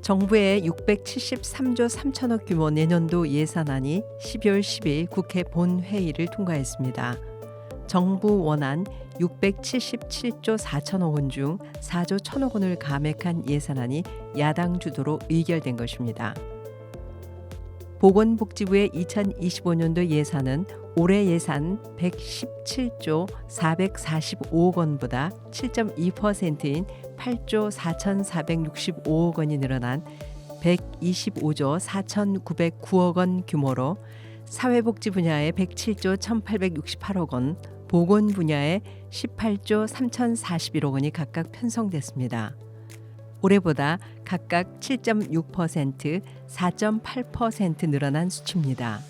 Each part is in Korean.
정부의 673조 3천억 규모 내년도 예산안이 12월 10일 국회 본회의를 통과했습니다. 정부 원안 677조 4천억 원 중 4조 1천억 원을 감액한 예산안이 야당 주도로 의결된 것입니다. 보건복지부의 2025년도 예산은 올해 예산 117조 445억 원보다 7.2%인 8조 4,465억 원이 늘어난 125조 4,909억 원 규모로 사회복지 분야에 107조 1,868억 원, 보건 분야에 18조 3,041억 원이 각각 편성됐습니다. 올해보다 각각 7.6%, 4.8% 늘어난 수치입니다.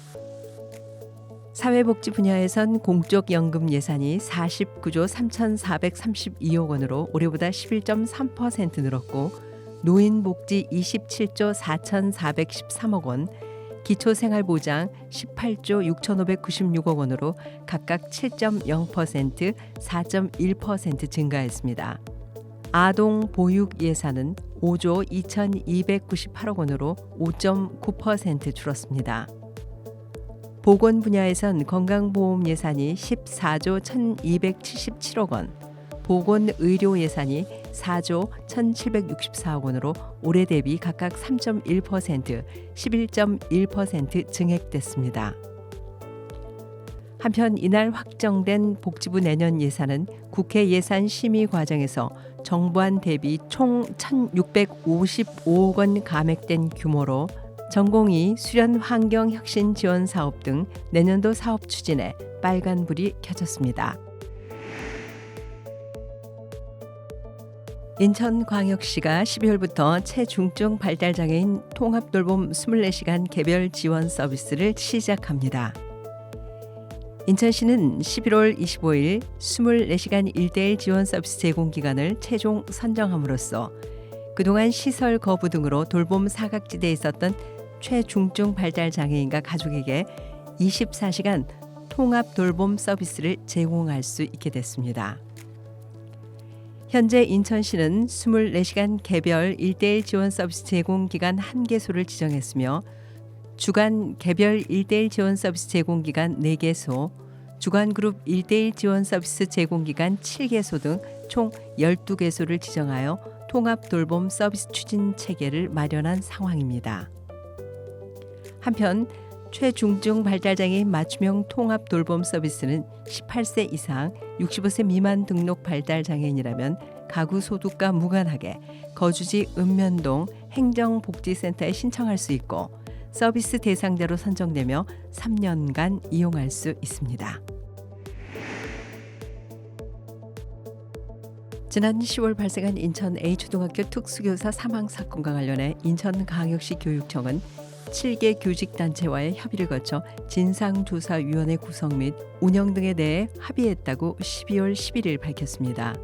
사회복지 분야에선 공적연금 예산이 49조 3,432억 원으로 올해보다 11.3% 늘었고, 노인복지 27조 4,413억 원, 기초생활보장 18조 6,596억 원으로 각각 7.0%, 4.1% 증가했습니다. 아동 보육 예산은 5조 2,298억 원으로 5.9% 줄었습니다. 보건 분야에선 건강보험 예산이 14조 1,277억 원, 보건의료 예산이 4조 1,764억 원으로 올해 대비 각각 3.1%, 11.1% 증액됐습니다. 한편 이날 확정된 복지부 내년 예산은 국회 예산 심의 과정에서 정부안 대비 총 1,655억 원 감액된 규모로 전공의 수련 환경 혁신 지원 사업 등 내년도 사업 추진에 빨간불이 켜졌습니다. 인천광역시가 12월부터 체중증 발달장애인 통합돌봄 24시간 개별 지원 서비스를 시작합니다. 인천시는 11월 25일 24시간 1:1 지원 서비스 제공 기간을 최종 선정함으로써 그동안 시설 거부 등으로 돌봄 사각지대에 있었던 최중증 발달 장애인과 가족에게 24시간 통합 돌봄 서비스를 제공할 수 있게 됐습니다. 현재 인천시는 24시간 개별 1:1 지원 서비스 제공 기간 1개소를 지정했으며 주간 개별 1:1 지원 서비스 제공 기간 4개소, 주간 그룹 1:1 지원 서비스 제공 기간 7개소 등 총 12개소를 지정하여 통합 돌봄 서비스 추진 체계를 마련한 상황입니다. 한편 최중증 발달장애인 맞춤형 통합 돌봄 서비스는 18세 이상 65세 미만 등록 발달장애인이라면 가구 소득과 무관하게 거주지 읍면동 행정복지센터에 신청할 수 있고 서비스 대상자로 선정되며 3년간 이용할 수 있습니다. 지난 10월 발생한 인천 A초등학교 특수교사 사망 사건과 관련해 인천광역시 교육청은 7개 교직단체와의 협의를 거쳐 진상조사위원회 구성 및 운영 등에 대해 합의했다고 12월 11일 밝혔습니다.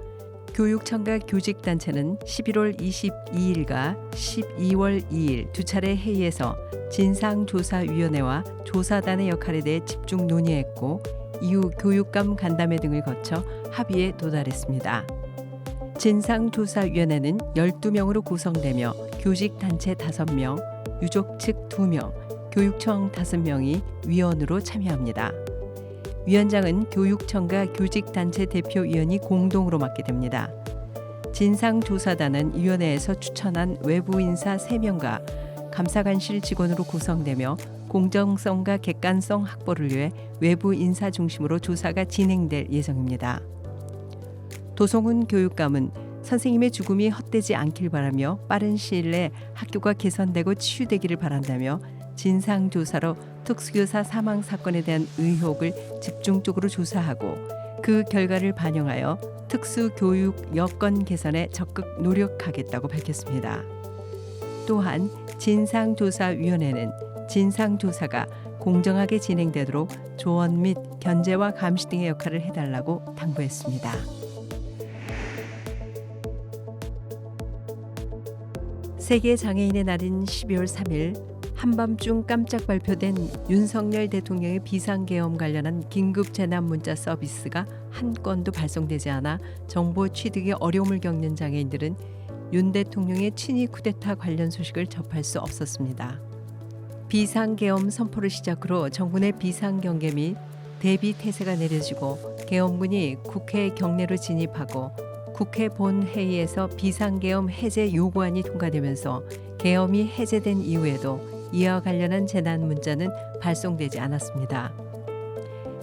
교육청과 교직단체는 11월 22일과 12월 2일 두 차례 회의에서 진상조사위원회와 조사단의 역할에 대해 집중 논의했고 이후 교육감 간담회 등을 거쳐 합의에 도달했습니다. 진상조사위원회는 12명으로 구성되며 교직단체 5명, 유족 측 2명, 교육청 5명이 위원으로 참여합니다. 위원장은 교육청과 교직단체 대표위원이 공동으로 맡게 됩니다. 진상조사단은 위원회에서 추천한 외부 인사 3명과 감사관실 직원으로 구성되며 공정성과 객관성 확보를 위해 외부 인사 중심으로 조사가 진행될 예정입니다. 도성훈 교육감은 선생님의 죽음이 헛되지 않길 바라며 빠른 시일 내에 학교가 개선되고 치유되기를 바란다며 진상조사로 특수교사 사망 사건에 대한 의혹을 집중적으로 조사하고 그 결과를 반영하여 특수교육 여건 개선에 적극 노력하겠다고 밝혔습니다. 또한 진상조사위원회는 진상조사가 공정하게 진행되도록 조언 및 견제와 감시 등의 역할을 해달라고 당부했습니다. 세계 장애인의 날인 12월 3일 한밤중 깜짝 발표된 윤석열 대통령의 비상계엄 관련한 긴급 재난 문자 서비스가 한 건도 발송되지 않아 정보 취득에 어려움을 겪는 장애인들은 윤 대통령의 친위 쿠데타 관련 소식을 접할 수 없었습니다. 비상계엄 선포를 시작으로 정군의 비상경계 및 대비태세가 내려지고 계엄군이 국회 경내로 진입하고 국회 본회의에서 비상계엄 해제 요구안이 통과되면서 계엄이 해제된 이후에도 이와 관련한 재난 문자는 발송되지 않았습니다.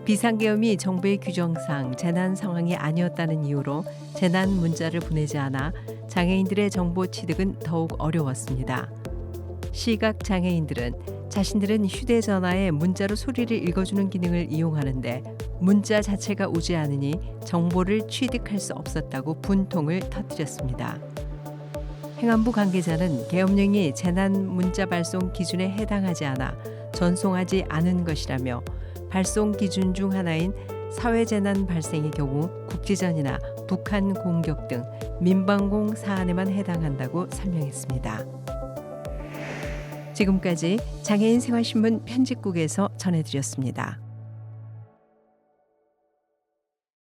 비상계엄이 정부의 규정상 재난 상황이 아니었다는 이유로 재난 문자를 보내지 않아 장애인들의 정보 취득은 더욱 어려웠습니다. 시각 장애인들은 자신들은 휴대전화에 문자로 소리를 읽어주는 기능을 이용하는데 문자 자체가 오지 않으니 정보를 취득할 수 없었다고 분통을 터뜨렸습니다. 행안부 관계자는 계엄령이 재난 문자 발송 기준에 해당하지 않아 전송하지 않은 것이라며 발송 기준 중 하나인 사회재난 발생의 경우 국지전이나 북한 공격 등 민방공 사안에만 해당한다고 설명했습니다. 지금까지 장애인 생활신문 편집국에서 전해드렸습니다.